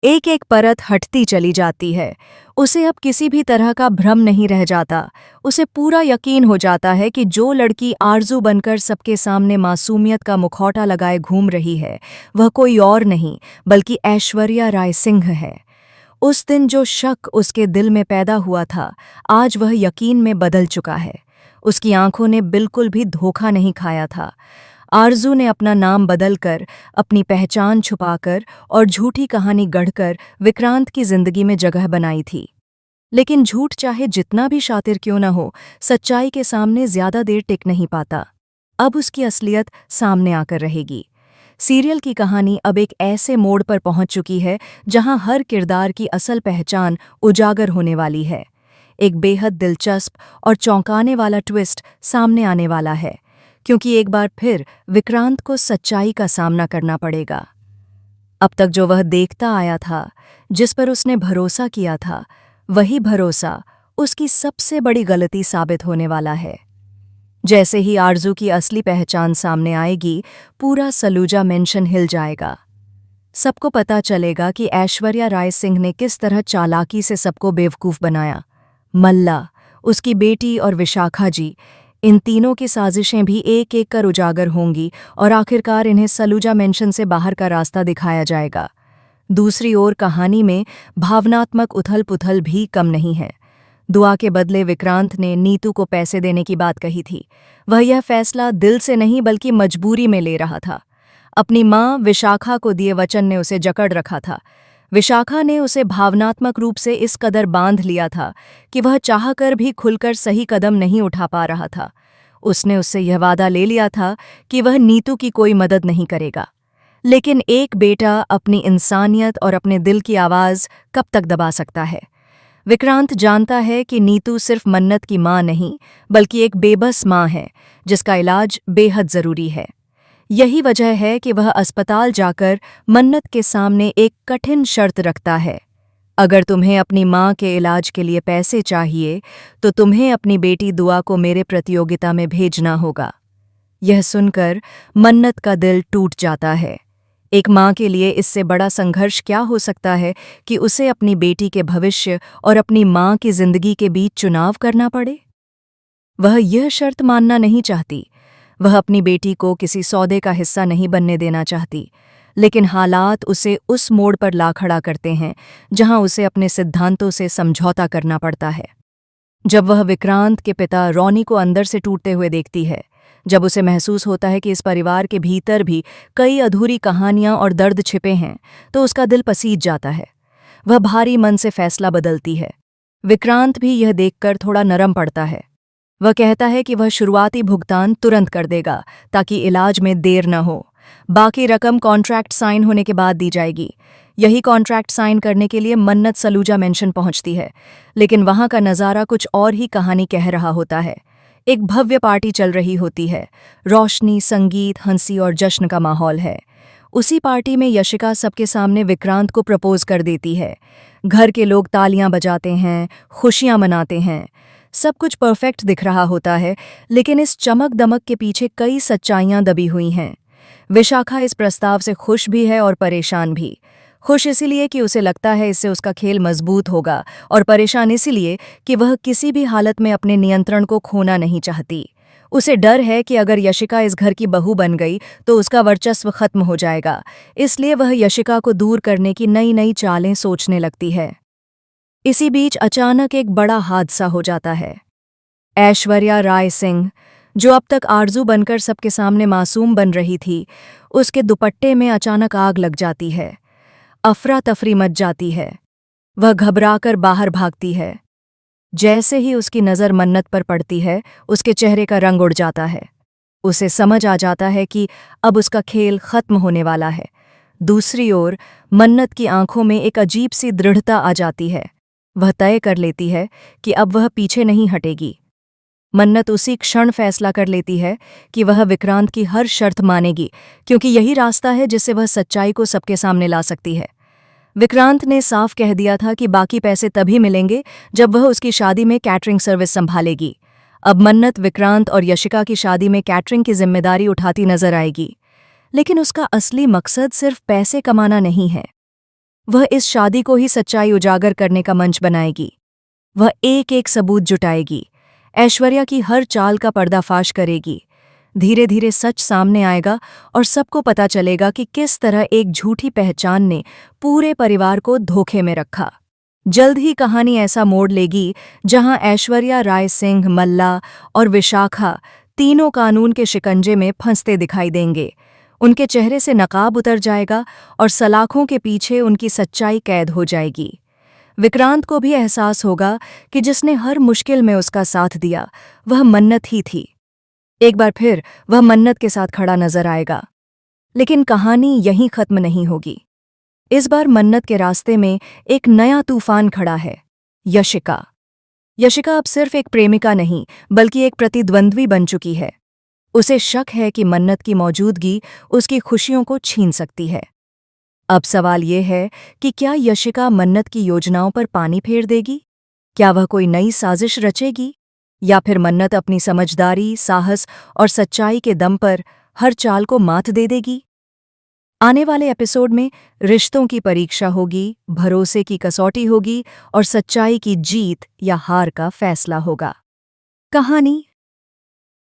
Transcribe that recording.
एक एक परत हटती चली जाती है। उसे अब किसी भी तरह का भ्रम नहीं रह जाता। उसे पूरा यकीन हो जाता है कि जो लड़की आरजू बनकर सबके सामने मासूमियत का मुखौटा लगाए घूम रही है, वह कोई और नहीं बल्कि ऐश्वर्या राय सिंह है। उस दिन जो शक उसके दिल में पैदा हुआ था, आज वह यकीन में बदल चुका है। उसकी आंखों ने बिल्कुल भी धोखा नहीं खाया था। आरजू ने अपना नाम बदलकर, अपनी पहचान छुपाकर और झूठी कहानी गढ़कर विक्रांत की जिंदगी में जगह बनाई थी। लेकिन झूठ चाहे जितना भी शातिर क्यों न हो, सच्चाई के सामने ज्यादा देर टिक नहीं पाता। अब उसकी असलियत सामने आकर रहेगी। सीरियल की कहानी अब एक ऐसे मोड़ पर पहुंच चुकी है जहां हर किरदार की असल पहचान उजागर होने वाली है। एक बेहद दिलचस्प और चौंकाने वाला ट्विस्ट सामने आने वाला है, क्योंकि एक बार फिर विक्रांत को सच्चाई का सामना करना पड़ेगा। अब तक जो वह देखता आया था, जिस पर उसने भरोसा किया था, वही भरोसा उसकी सबसे बड़ी गलती साबित होने वाला है। जैसे ही आरजू की असली पहचान सामने आएगी, पूरा सलूजा मेंशन हिल जाएगा। सबको पता चलेगा कि ऐश्वर्या राय सिंह ने किस तरह चालाकी से सबको बेवकूफ़ बनाया। मल्ला, उसकी बेटी और विशाखा जी, इन तीनों की साजिशें भी एक एक कर उजागर होंगी और आखिरकार इन्हें सलूजा मेंशन से बाहर का रास्ता दिखाया जाएगा। दूसरी ओर कहानी में भावनात्मक उथल-पुथल भी कम नहीं है। दुआ के बदले विक्रांत ने नीतू को पैसे देने की बात कही थी। वह यह फैसला दिल से नहीं बल्कि मजबूरी में ले रहा था। अपनी मां विशाखा को दिए वचन ने उसे जकड़ रखा था। विशाखा ने उसे भावनात्मक रूप से इस कदर बांध लिया था कि वह चाहकर भी खुलकर सही कदम नहीं उठा पा रहा था। उसने उससे यह वादा ले लिया था कि वह नीतू की कोई मदद नहीं करेगा। लेकिन एक बेटा अपनी इंसानियत और अपने दिल की आवाज़ कब तक दबा सकता है? विक्रांत जानता है कि नीतू सिर्फ मन्नत की मां नहीं, बल्कि एक बेबस मां है जिसका इलाज बेहद ज़रूरी है। यही वजह है कि वह अस्पताल जाकर मन्नत के सामने एक कठिन शर्त रखता है। अगर तुम्हें अपनी मां के इलाज के लिए पैसे चाहिए, तो तुम्हें अपनी बेटी दुआ को मेरे प्रतियोगिता में भेजना होगा। यह सुनकर मन्नत का दिल टूट जाता है। एक मां के लिए इससे बड़ा संघर्ष क्या हो सकता है कि उसे अपनी बेटी के भविष्य और अपनी मां की जिंदगी के बीच चुनाव करना पड़े। वह यह शर्त मानना नहीं चाहती। वह अपनी बेटी को किसी सौदे का हिस्सा नहीं बनने देना चाहती, लेकिन हालात उसे उस मोड़ पर ला खड़ा करते हैं जहां उसे अपने सिद्धांतों से समझौता करना पड़ता है। जब वह विक्रांत के पिता रॉनी को अंदर से टूटते हुए देखती है, जब उसे महसूस होता है कि इस परिवार के भीतर भी कई अधूरी कहानियां और दर्द छिपे हैं, तो उसका दिल पसीज जाता है। वह भारी मन से फैसला बदलती है। विक्रांत भी यह देखकर थोड़ा नरम पड़ता है। वह कहता है कि वह शुरुआती भुगतान तुरंत कर देगा ताकि इलाज में देर न हो। बाकी रकम कॉन्ट्रैक्ट साइन होने के बाद दी जाएगी। यही कॉन्ट्रैक्ट साइन करने के लिए मन्नत सलूजा मेंशन पहुंचती है, लेकिन वहां का नज़ारा कुछ और ही कहानी कह रहा होता है। एक भव्य पार्टी चल रही होती है। रोशनी, संगीत, हंसी और जश्न का माहौल है। उसी पार्टी में यशिका सबके सामने विक्रांत को प्रपोज कर देती है। घर के लोग तालियां बजाते हैं, खुशियां मनाते हैं। सब कुछ परफेक्ट दिख रहा होता है, लेकिन इस चमक दमक के पीछे कई सच्चाइयां दबी हुई हैं। विशाखा इस प्रस्ताव से खुश भी है और परेशान भी। खुश इसलिए कि उसे लगता है इससे उसका खेल मजबूत होगा, और परेशान इसलिए कि वह किसी भी हालत में अपने नियंत्रण को खोना नहीं चाहती। उसे डर है कि अगर यशिका इस घर की बहू बन गई तो उसका वर्चस्व खत्म हो जाएगा, इसलिए वह यशिका को दूर करने की नई नई चालें सोचने लगती है। इसी बीच अचानक एक बड़ा हादसा हो जाता है। ऐश्वर्या राय सिंह, जो अब तक आरजू बनकर सबके सामने मासूम बन रही थी, उसके दुपट्टे में अचानक आग लग जाती है। अफरा तफरी मच जाती है। वह घबराकर बाहर भागती है। जैसे ही उसकी नज़र मन्नत पर पड़ती है, उसके चेहरे का रंग उड़ जाता है। उसे समझ आ जाता है कि अब उसका खेल खत्म होने वाला है। दूसरी ओर मन्नत की आंखों में एक अजीब सी दृढ़ता आ जाती है। वह तय कर लेती है कि अब वह पीछे नहीं हटेगी। मन्नत उसी क्षण फैसला कर लेती है कि वह विक्रांत की हर शर्त मानेगी, क्योंकि यही रास्ता है जिससे वह सच्चाई को सबके सामने ला सकती है। विक्रांत ने साफ कह दिया था कि बाकी पैसे तभी मिलेंगे जब वह उसकी शादी में कैटरिंग सर्विस संभालेगी। अब मन्नत विक्रांत और यशिका की शादी में कैटरिंग की जिम्मेदारी उठाती नजर आएगी, लेकिन उसका असली मकसद सिर्फ पैसे कमाना नहीं है। वह इस शादी को ही सच्चाई उजागर करने का मंच बनाएगी। वह एक एक सबूत जुटाएगी, ऐश्वर्या की हर चाल का पर्दाफाश करेगी। धीरे धीरे सच सामने आएगा और सबको पता चलेगा कि किस तरह एक झूठी पहचान ने पूरे परिवार को धोखे में रखा। जल्द ही कहानी ऐसा मोड़ लेगी जहां ऐश्वर्या राय सिंह, मल्ला और विशाखा तीनों कानून के शिकंजे में फंसते दिखाई देंगे। उनके चेहरे से नकाब उतर जाएगा और सलाखों के पीछे उनकी सच्चाई कैद हो जाएगी। विक्रांत को भी एहसास होगा कि जिसने हर मुश्किल में उसका साथ दिया वह मन्नत ही थी। एक बार फिर वह मन्नत के साथ खड़ा नजर आएगा। लेकिन कहानी यहीं खत्म नहीं होगी। इस बार मन्नत के रास्ते में एक नया तूफान खड़ा है, यशिका। यशिका अब सिर्फ एक प्रेमिका नहीं बल्कि एक प्रतिद्वंद्वी बन चुकी है। उसे शक है कि मन्नत की मौजूदगी उसकी खुशियों को छीन सकती है। अब सवाल ये है कि क्या यशिका मन्नत की योजनाओं पर पानी फेर देगी? क्या वह कोई नई साजिश रचेगी? या फिर मन्नत अपनी समझदारी, साहस और सच्चाई के दम पर हर चाल को मात दे देगी? आने वाले एपिसोड में रिश्तों की परीक्षा होगी, भरोसे की कसौटी होगी और सच्चाई की जीत या हार का फैसला होगा। कहानी